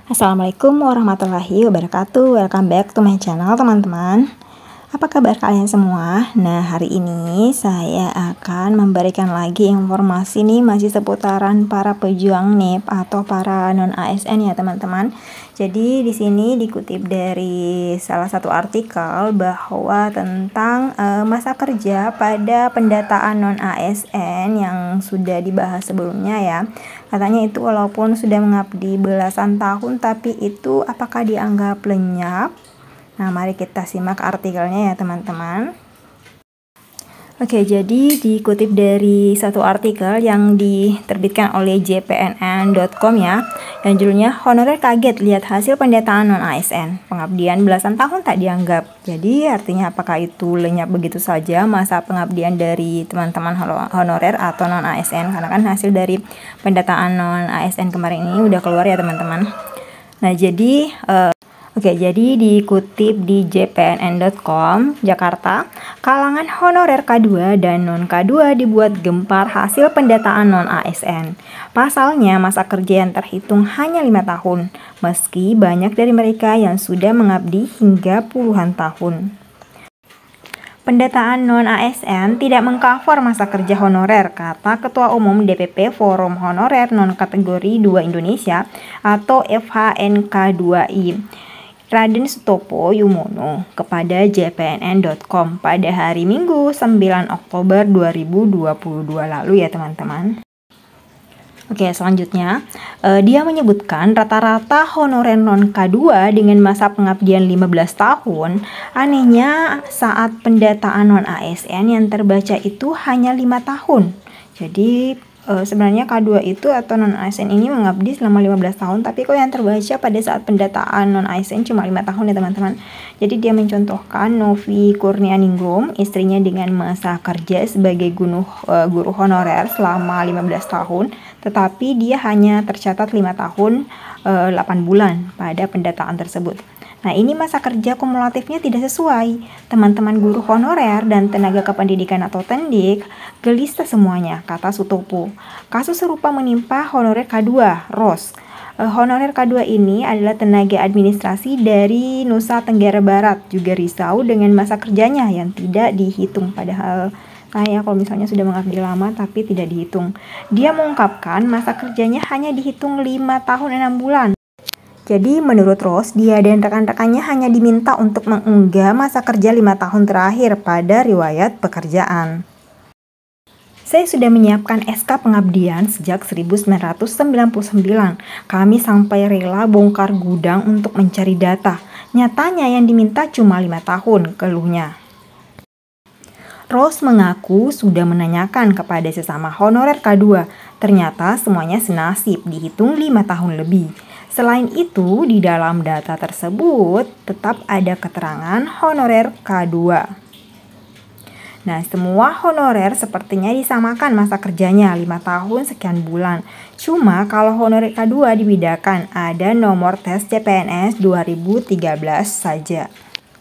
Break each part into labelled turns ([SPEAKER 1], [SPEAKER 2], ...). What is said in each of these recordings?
[SPEAKER 1] Assalamualaikum warahmatullahi wabarakatuh. Welcome back to my channel, teman-teman. Apa kabar kalian semua? Nah, hari ini saya akan memberikan lagi informasi nih, masih seputaran para pejuang NIP atau para non ASN ya, teman-teman. Jadi di sini dikutip dari salah satu artikel bahwa tentang masa kerja pada pendataan non ASN yang sudah dibahas sebelumnya ya. Katanya itu walaupun sudah mengabdi belasan tahun, tapi itu apakah dianggap lenyap? Nah, mari kita simak artikelnya ya, teman-teman. Oke, jadi dikutip dari satu artikel yang diterbitkan oleh jpnn.com ya, yang judulnya "Honorer kaget lihat hasil pendataan non-ASN, pengabdian belasan tahun tak dianggap". Jadi artinya apakah itu lenyap begitu saja masa pengabdian dari teman-teman honorer atau non-ASN, karena kan hasil dari pendataan non-ASN kemarin ini udah keluar ya, teman-teman. Nah, jadi jadi dikutip di jpnn.com, Jakarta, kalangan honorer K2 dan non-K2 dibuat gempar hasil pendataan non-ASN. Pasalnya, masa kerja yang terhitung hanya 5 tahun, meski banyak dari mereka yang sudah mengabdi hingga puluhan tahun. Pendataan non-ASN tidak mengcover masa kerja honorer, kata Ketua Umum DPP Forum Honorer Non-Kategori 2 Indonesia atau FHNK2I. Raden Sutopo Yumono kepada jpnn.com pada hari Minggu 9 Oktober 2022 lalu ya, teman-teman. Oke, selanjutnya dia menyebutkan rata-rata honorer non K2 dengan masa pengabdian 15 tahun. Anehnya saat pendataan non ASN yang terbaca itu hanya 5 tahun. Jadi sebenarnya K2 itu atau non ASN ini mengabdi selama 15 tahun, tapi kok yang terbaca pada saat pendataan non ASN cuma 5 tahun ya, teman-teman. Jadi dia mencontohkan Novi Kurnianingrum, istrinya dengan masa kerja sebagai guru honorer selama 15 tahun, tetapi dia hanya tercatat 5 tahun 8 bulan pada pendataan tersebut. Nah, ini masa kerja kumulatifnya tidak sesuai. Teman-teman guru honorer dan tenaga kependidikan atau tendik gelisah semuanya, kata Sutopo. Kasus serupa menimpa honorer K2, Ros. Honorer K2 ini adalah tenaga administrasi dari Nusa Tenggara Barat, juga risau dengan masa kerjanya yang tidak dihitung, padahal kayak kalau misalnya sudah mengabdi lama tapi tidak dihitung. Dia mengungkapkan masa kerjanya hanya dihitung 5 tahun 6 bulan. Jadi menurut Ros, dia dan rekan-rekannya hanya diminta untuk mengunggah masa kerja 5 tahun terakhir pada riwayat pekerjaan. Saya sudah menyiapkan SK pengabdian sejak 1999. Kami sampai rela bongkar gudang untuk mencari data. Nyatanya yang diminta cuma 5 tahun, keluhnya. Ros mengaku sudah menanyakan kepada sesama honorer K2. Ternyata semuanya senasib, dihitung 5 tahun lebih. Selain itu, di dalam data tersebut tetap ada keterangan honorer K2. Nah, semua honorer sepertinya disamakan masa kerjanya 5 tahun sekian bulan. Cuma kalau honorer K2 dibedakan, ada nomor tes CPNS 2013 saja,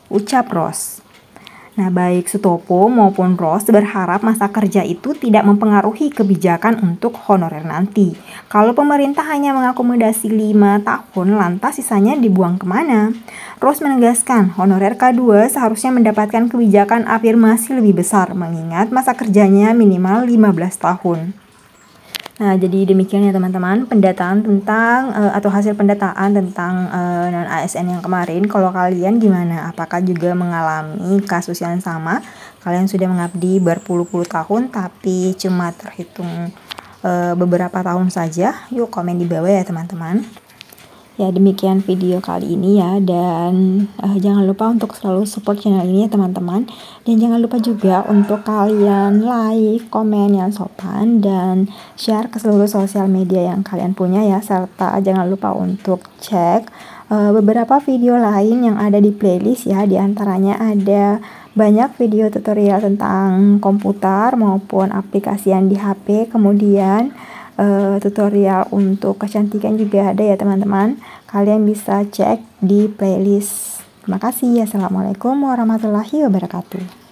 [SPEAKER 1] ucap Ros. Nah, baik Sutopo maupun Ros berharap masa kerja itu tidak mempengaruhi kebijakan untuk honorer nanti. Kalau pemerintah hanya mengakomodasi 5 tahun, lantas sisanya dibuang kemana? Ros menegaskan honorer K2 seharusnya mendapatkan kebijakan afirmasi lebih besar, mengingat masa kerjanya minimal 15 tahun. Nah, jadi demikian ya, teman-teman, pendataan tentang atau hasil pendataan tentang non-ASN yang kemarin. Kalau kalian gimana? Apakah juga mengalami kasus yang sama? Kalian sudah mengabdi berpuluh-puluh tahun tapi cuma terhitung beberapa tahun saja? Yuk komen di bawah ya, teman-teman. Ya, demikian video kali ini ya, dan jangan lupa untuk selalu support channel ini ya, teman-teman. Dan jangan lupa juga untuk kalian like, komen yang sopan, dan share ke seluruh sosial media yang kalian punya ya. Serta jangan lupa untuk cek beberapa video lain yang ada di playlist ya. Di antaranya ada banyak video tutorial tentang komputer maupun aplikasi yang di HP, kemudian tutorial untuk kecantikan juga ada ya, teman-teman. Kalian bisa cek di playlist. Terima kasih. Assalamualaikum warahmatullahi wabarakatuh.